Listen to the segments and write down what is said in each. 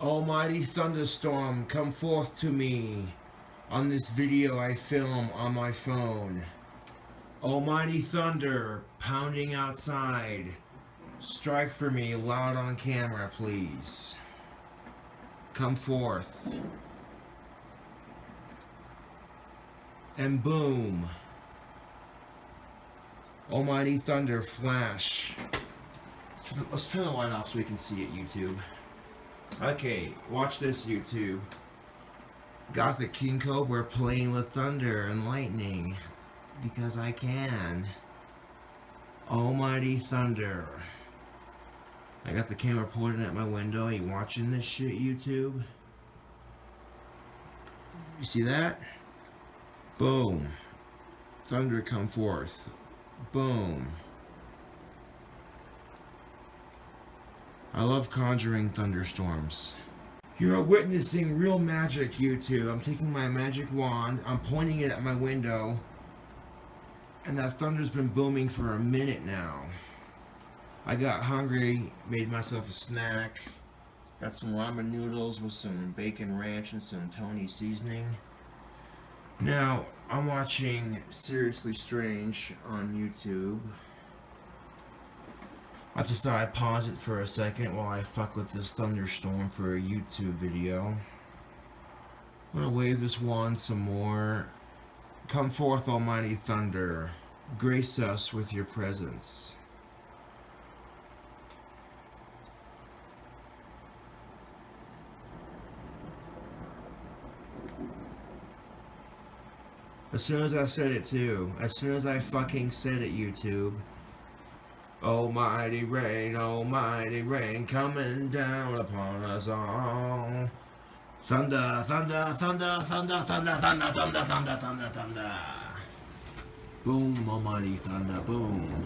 Almighty thunderstorm, come forth to me. On this video I film on my phone. Almighty thunder, pounding outside. Strike for me loud on camera, please. Come forth. And boom. Almighty thunder, flash. Let's turn the light off so we can see it, YouTube. Okay, watch this, YouTube. Got the King Cobra playing with thunder and lightning. Because I can. Almighty thunder. I got the camera pointed at my window. Are you watching this shit, YouTube? You see that? Boom. Thunder come forth. Boom. I love conjuring thunderstorms. You're witnessing real magic, YouTube. I'm taking my magic wand, I'm pointing it at my window, and that thunder's been booming for a minute now. I got hungry, made myself a snack, got some ramen noodles with some bacon ranch and some Tony seasoning. Now, I'm watching Seriously Strange on YouTube. I just thought I'd pause it for a second while I fuck with this thunderstorm for a YouTube video. I'm gonna wave this wand some more. Come forth, almighty thunder. Grace us with your presence. As soon as I said it too. As soon as I fucking said it, YouTube. Almighty rain, coming down upon us all. Thunder, thunder, thunder, thunder, thunder, thunder, thunder, thunder, thunder, thunder. Boom, almighty thunder, boom.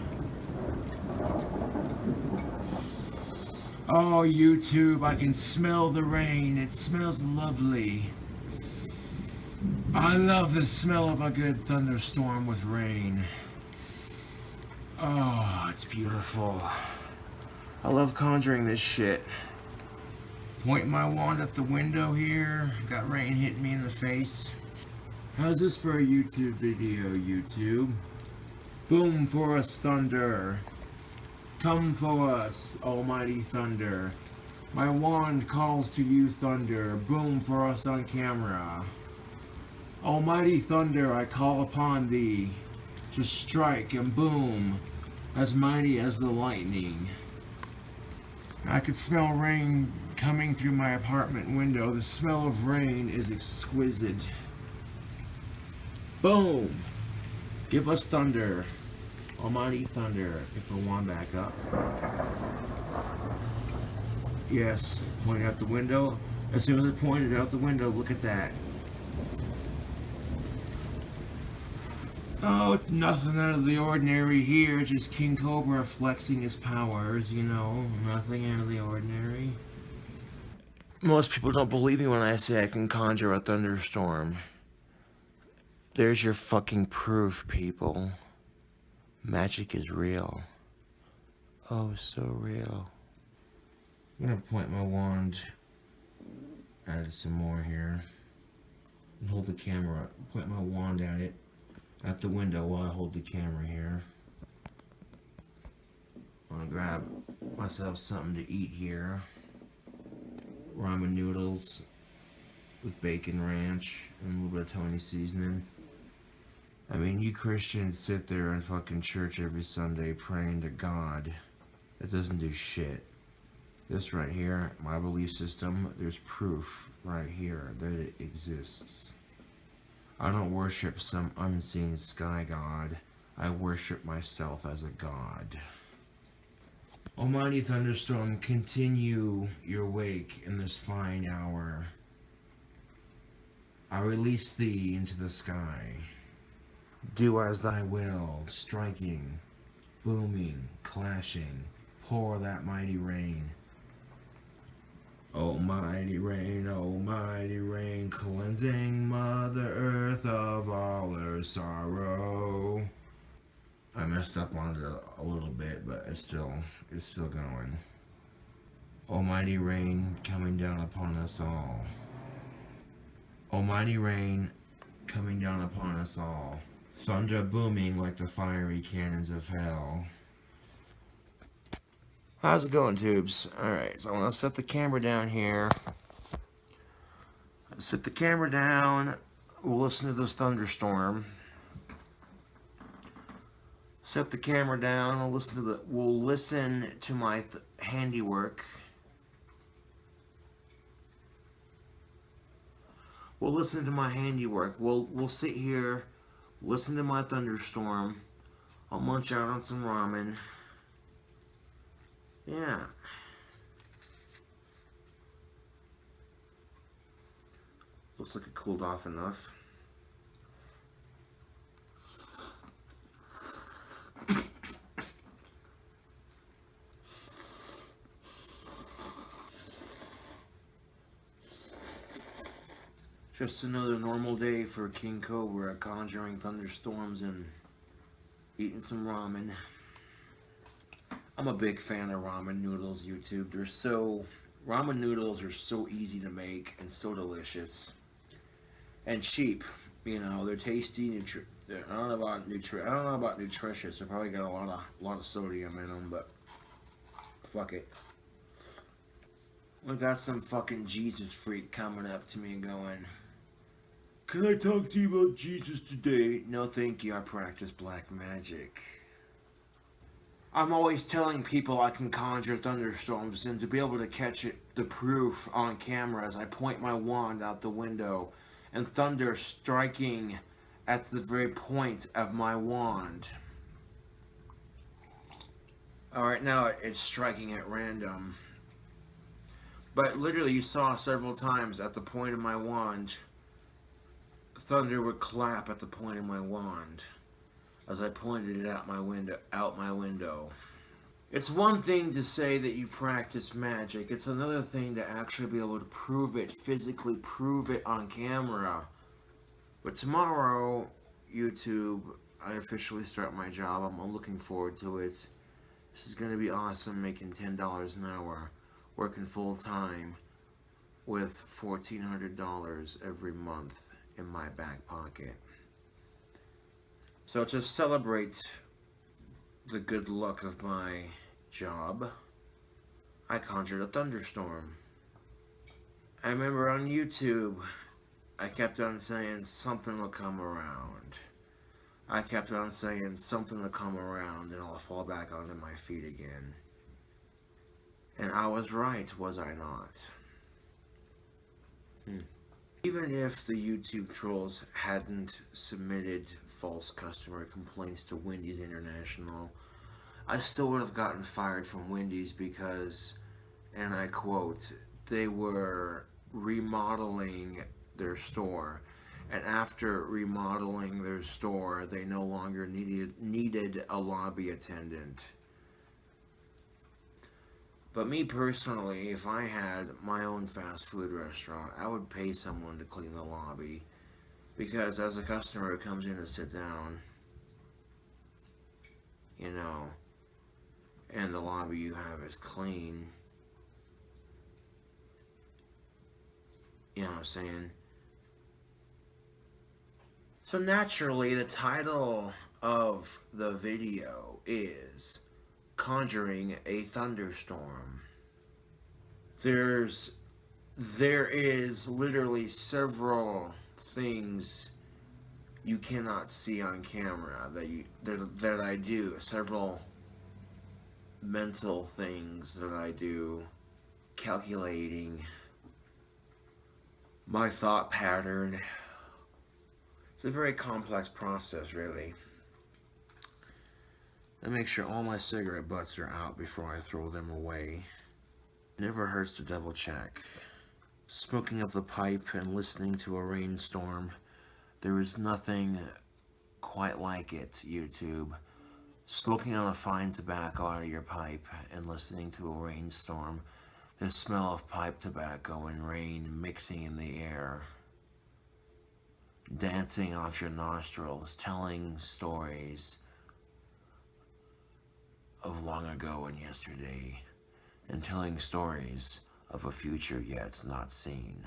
Oh, YouTube, I can smell the rain. It smells lovely. I love the smell of a good thunderstorm with rain. Oh, it's beautiful. I love conjuring this shit. Point my wand at the window here. Got rain hitting me in the face. How's this for a YouTube video, YouTube? Boom for us, thunder. Come for us, almighty thunder. My wand calls to you, thunder. Boom for us on camera. Almighty thunder, I call upon thee. To strike and boom, as mighty as the lightning. I could smell rain coming through my apartment window. The smell of rain is exquisite. Boom! Give us thunder. Almighty thunder. Pick the wand back up. Yes, pointing out the window. As soon as I pointed out the window, look at that. Oh, nothing out of the ordinary here, just King Cobra flexing his powers, you know, nothing out of the ordinary. Most people don't believe me when I say I can conjure a thunderstorm. There's your fucking proof, people. Magic is real. Oh, so real. I'm gonna point my wand at it some more here. And hold the camera up. Point my wand at it. At the window while I hold the camera here. I'm gonna grab myself something to eat here. Ramen noodles with bacon ranch and a little bit of Tony seasoning. I mean, you Christians sit there in fucking church every Sunday praying to God. That doesn't do shit. This right here, my belief system, there's proof right here that it exists. I don't worship some unseen sky god. I worship myself as a god. Almighty thunderstorm, continue your wake in this fine hour. I release thee into the sky. Do as thy will, striking, booming, clashing. Pour that mighty rain. Almighty rain, cleansing Mother Earth of all her sorrow. I messed up on it a little bit, but it's still going. Almighty rain coming down upon us all. Almighty rain coming down upon us all. Thunder booming like the fiery cannons of hell. How's it going, tubes? Alright, so I'm going to set the camera down here. Set the camera down. We'll listen to this thunderstorm. Set the camera down. We'll listen to my handiwork. We'll listen to my handiwork. We'll sit here, listen to my thunderstorm. I'll munch out on some ramen. Yeah. Looks like it cooled off enough. Just another normal day for King Cobra, conjuring thunderstorms and eating some ramen. I'm a big fan of ramen noodles, YouTube. Ramen noodles are so easy to make and so delicious. And cheap. You know, they're tasty. I don't know about nutritious. They probably got a lot of sodium in them, but fuck it. We got some fucking Jesus freak coming up to me going, "Can I talk to you about Jesus today?" No, thank you. I practice black magic. I'm always telling people I can conjure thunderstorms, and to be able to catch the proof on camera as I point my wand out the window and thunder striking at the very point of my wand. Alright, now it's striking at random. But literally you saw several times at the point of my wand, thunder would clap at the point of my wand as I pointed it out my window. It's one thing to say that you practice magic. It's another thing to actually be able to prove it, physically prove it on camera. But tomorrow, YouTube, I officially start my job. I'm looking forward to it. This is going to be awesome, making $10 an hour, working full time with $1,400 every month in my back pocket. So to celebrate the good luck of my job, I conjured a thunderstorm. I remember on YouTube, I kept on saying something will come around. I kept on saying something will come around and I'll fall back onto my feet again. And I was right, was I not? Even if the YouTube trolls hadn't submitted false customer complaints to Wendy's International, I still would have gotten fired from Wendy's because, and I quote, they were remodeling their store, and after remodeling their store, they no longer needed a lobby attendant. But me personally, if I had my own fast food restaurant, I would pay someone to clean the lobby. Because as a customer who comes in to sit down, you know, and the lobby you have is clean, you know what I'm saying? So naturally, the title of the video is Conjuring a Thunderstorm. There is literally several things you cannot see on camera that I do. Several mental things that I do, calculating my thought pattern. It's a very complex process, really. I make sure all my cigarette butts are out before I throw them away. Never hurts to double check. Smoking up the pipe and listening to a rainstorm, there is nothing quite like it, YouTube. Smoking on a fine tobacco out of your pipe and listening to a rainstorm, the smell of pipe tobacco and rain mixing in the air, dancing off your nostrils, telling stories of long ago and yesterday, and telling stories of a future yet not seen.